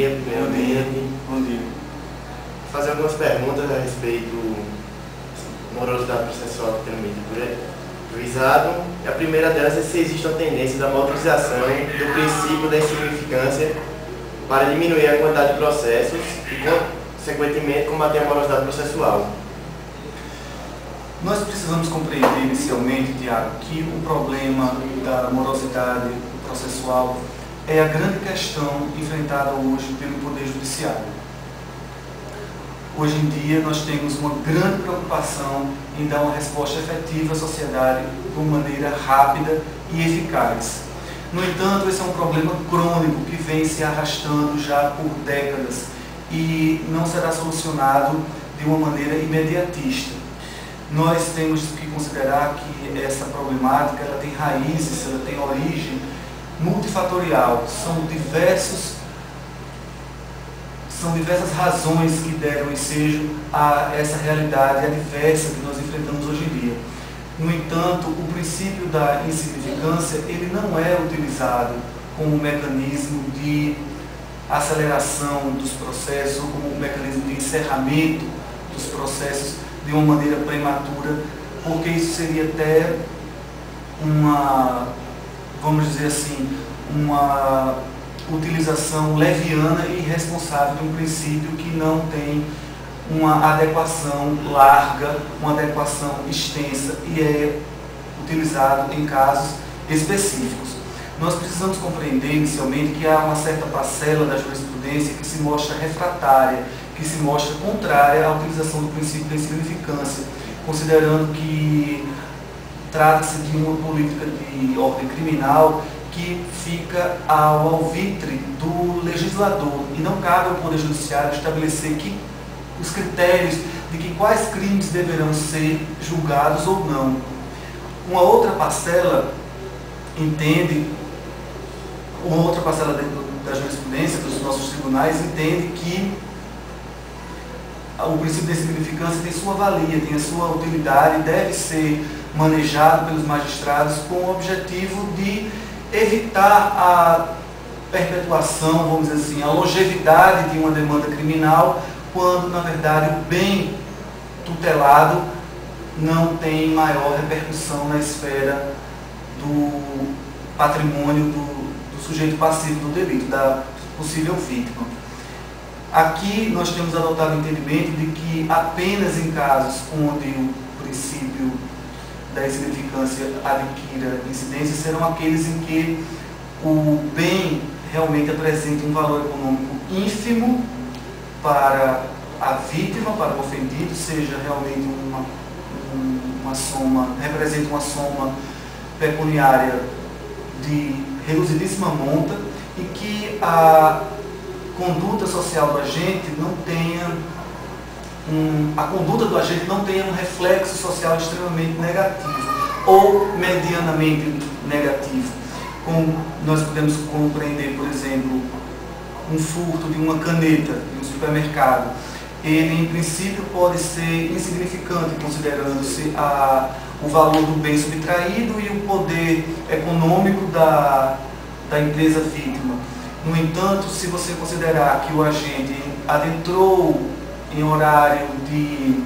dia, primeiramente. Bom dia. Vou fazer algumas perguntas a respeito da morosidade processual que tem no meio do juizado. A primeira delas é se existe uma tendência da motorização do princípio da insignificância para diminuir a quantidade de processos e, consequentemente, combater a morosidade processual. Nós precisamos compreender inicialmente, Tiago, que o problema da morosidade processual é a grande questão enfrentada hoje pelo Poder Judiciário. Hoje em dia nós temos uma grande preocupação em dar uma resposta efetiva à sociedade de uma maneira rápida e eficaz. No entanto, esse é um problema crônico que vem se arrastando já por décadas e não será solucionado de uma maneira imediatista. Nós temos que considerar que essa problemática ela tem raízes, ela tem origem multifatorial. São diversas razões que deram ensejo a essa realidade adversa que nós enfrentamos hoje em dia. No entanto, o princípio da insignificância ele não é utilizado como um mecanismo de aceleração dos processos ou como um mecanismo de encerramento dos processos de uma maneira prematura, porque isso seria até vamos dizer assim, uma utilização leviana e irresponsável de um princípio que não tem uma adequação larga, uma adequação extensa e é utilizado em casos específicos. Nós precisamos compreender inicialmente que há uma certa parcela da jurisprudência que se mostra refratária, que se mostra contrária à utilização do princípio da insignificância, considerando que trata-se de uma política de ordem criminal que fica ao alvitre do legislador e não cabe ao Poder Judiciário estabelecer os critérios de quais crimes deverão ser julgados ou não. Uma outra parcela da jurisprudência dos nossos tribunais entende que o princípio da insignificância tem sua valia, tem a sua utilidade e deve ser manejado pelos magistrados com o objetivo de evitar a perpetuação, vamos dizer assim, a longevidade de uma demanda criminal, quando, na verdade, o bem tutelado não tem maior repercussão na esfera do patrimônio do sujeito passivo do delito, da possível vítima. Aqui nós temos adotado o entendimento de que apenas em casos onde o princípio da insignificância adquira incidência serão aqueles em que o bem realmente apresenta um valor econômico ínfimo para a vítima, para o ofendido, seja realmente representa uma soma pecuniária de reduzidíssima monta e que a conduta social do agente não tenha um reflexo social extremamente negativo ou medianamente negativo. Como nós podemos compreender, por exemplo, um furto de uma caneta em um supermercado. Ele, em princípio, pode ser insignificante, considerando-se o valor do bem subtraído e o poder econômico da empresa vítima. No entanto, se você considerar que o agente adentrou em horário de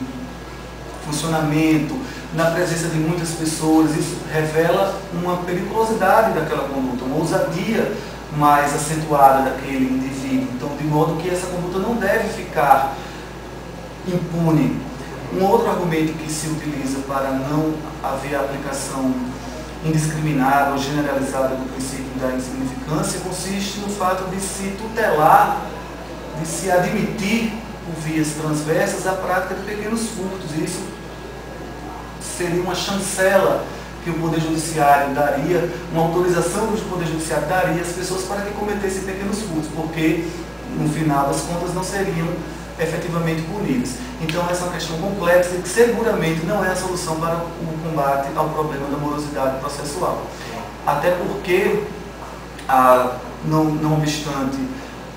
funcionamento, na presença de muitas pessoas, isso revela uma periculosidade daquela conduta, uma ousadia mais acentuada daquele indivíduo. Então, de modo que essa conduta não deve ficar impune. Um outro argumento que se utiliza para não haver aplicação indiscriminada ou generalizada do princípio da insignificância consiste no fato de se tutelar, de se admitir por vias transversas a prática de pequenos furtos. Isso seria uma chancela que o Poder Judiciário daria, uma autorização que o Poder Judiciário daria às pessoas para que cometessem pequenos furtos, porque no final das contas não seriam efetivamente punidos. Então essa é uma questão complexa e que seguramente não é a solução para o combate ao problema da morosidade processual. Até porque, não obstante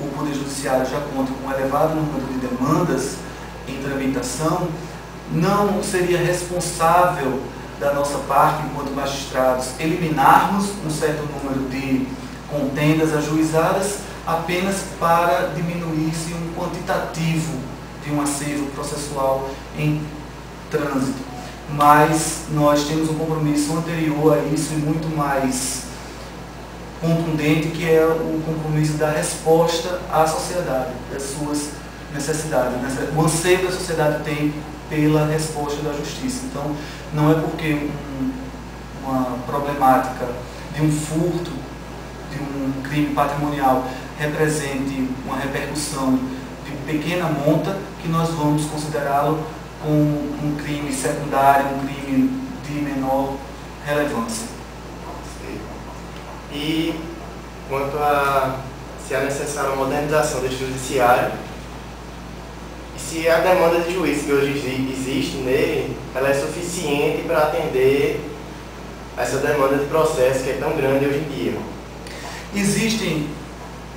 o Poder Judiciário já conta com um elevado número de demandas em tramitação, não seria responsável da nossa parte, enquanto magistrados, eliminarmos um certo número de contendas ajuizadas apenas para diminuir-se um quantitativo de um acervo processual em trânsito. Mas nós temos um compromisso anterior a isso e muito mais contundente, que é o compromisso da resposta à sociedade, das suas necessidades. O anseio que a sociedade tem pela resposta da justiça. Então, não é porque uma problemática de um furto, de um crime patrimonial, represente uma repercussão de pequena monta, que nós vamos considerá-lo como um crime secundário, um crime de menor relevância. E quanto a se é necessária a modernização do judiciário, e se a demanda de juízes que hoje existe nele, ela é suficiente para atender essa demanda de processo que é tão grande hoje em dia. Existem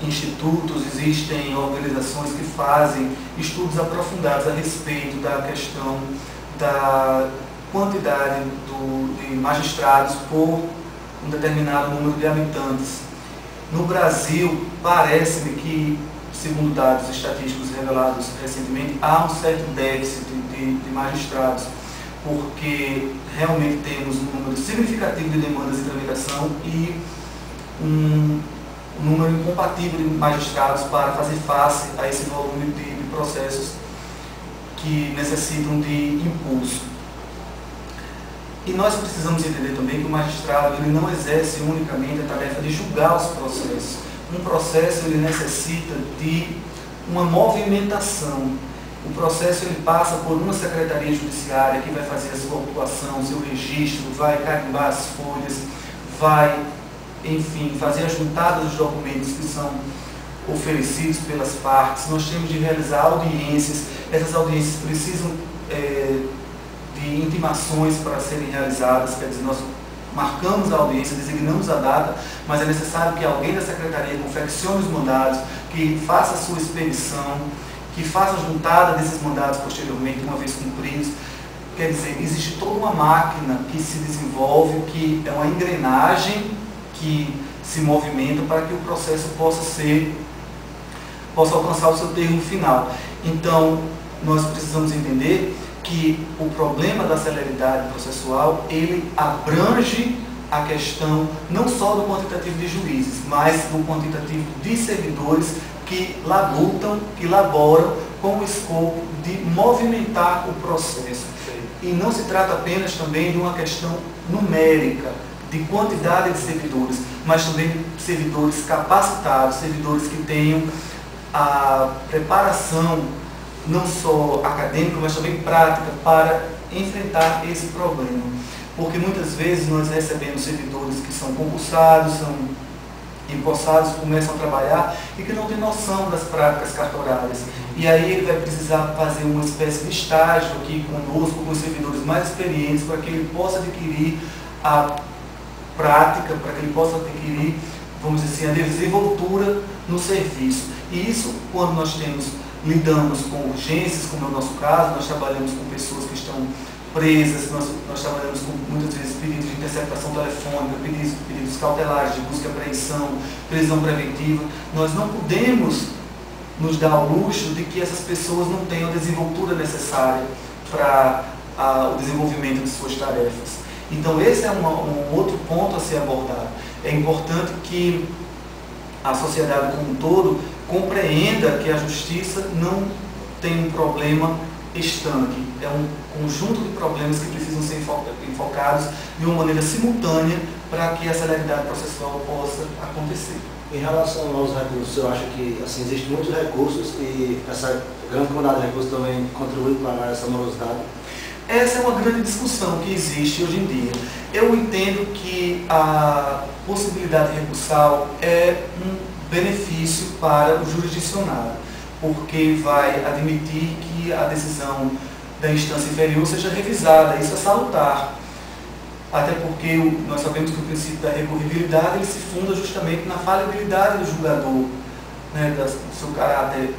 institutos, existem organizações que fazem estudos aprofundados a respeito da questão da quantidade de magistrados por um determinado número de habitantes. No Brasil, parece-me que, segundo dados estatísticos revelados recentemente, há um certo déficit de magistrados, porque realmente temos um número significativo de demandas de tramitação e um número incompatível de magistrados para fazer face a esse volume de processos que necessitam de impulso. E nós precisamos entender também que o magistrado ele não exerce unicamente a tarefa de julgar os processos. Um processo ele necessita de uma movimentação. O processo ele passa por uma secretaria judiciária que vai fazer a sua autuação, seu registro, vai carimbar as folhas, vai, enfim, fazer a juntada dos documentos que são oferecidos pelas partes. Nós temos de realizar audiências. Essas audiências precisam de intimações para serem realizadas, quer dizer, nós marcamos a audiência, designamos a data, mas é necessário que alguém da secretaria confeccione os mandados, que faça a sua expedição, que faça a juntada desses mandados posteriormente, uma vez cumpridos. Quer dizer, existe toda uma máquina que se desenvolve, que é uma engrenagem que se movimenta para que o processo possa alcançar o seu termo final. Então, nós precisamos entender que o problema da celeridade processual, ele abrange a questão não só do quantitativo de juízes, mas do quantitativo de servidores que labutam, que laboram com o escopo de movimentar o processo. E não se trata apenas também de uma questão numérica, de quantidade de servidores, mas também de servidores capacitados, servidores que tenham a preparação não só acadêmica, mas também prática para enfrentar esse problema. Porque muitas vezes nós recebemos servidores que são concursados, são empossados, começam a trabalhar e que não têm noção das práticas cartorárias. E aí ele vai precisar fazer uma espécie de estágio aqui conosco, com os servidores mais experientes, para que ele possa adquirir a prática, para que ele possa adquirir, vamos dizer assim, a desenvoltura no serviço. E isso, quando nós lidamos com urgências, como é o nosso caso, nós trabalhamos com pessoas que estão presas, nós trabalhamos com, muitas vezes, pedidos de interceptação telefônica, pedidos cautelares de busca e apreensão, prisão preventiva. Nós não podemos nos dar ao luxo de que essas pessoas não tenham a desenvoltura necessária para o desenvolvimento de suas tarefas. Então, esse é um outro ponto a ser abordado. É importante que a sociedade como um todo compreenda que a justiça não tem um problema estanque, é um conjunto de problemas que precisam ser enfocados de uma maneira simultânea para que a celeridade processual possa acontecer. Em relação aos recursos, eu acho que assim, existem muitos recursos e essa grande quantidade de recursos também contribui para essa morosidade. Essa é uma grande discussão que existe hoje em dia. Eu entendo que a possibilidade recursal é um benefício para o jurisdicionário, porque vai admitir que a decisão da instância inferior seja revisada. Isso é salutar. Até porque nós sabemos que o princípio da recorribilidade ele se funda justamente na falibilidade do julgador, né, do seu caráter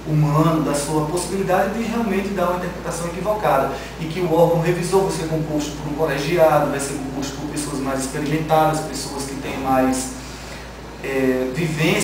humano, da sua possibilidade de realmente dar uma interpretação equivocada. E que o órgão revisor vai ser composto por um colegiado, vai ser composto por pessoas mais experimentadas, pessoas que têm mais vivência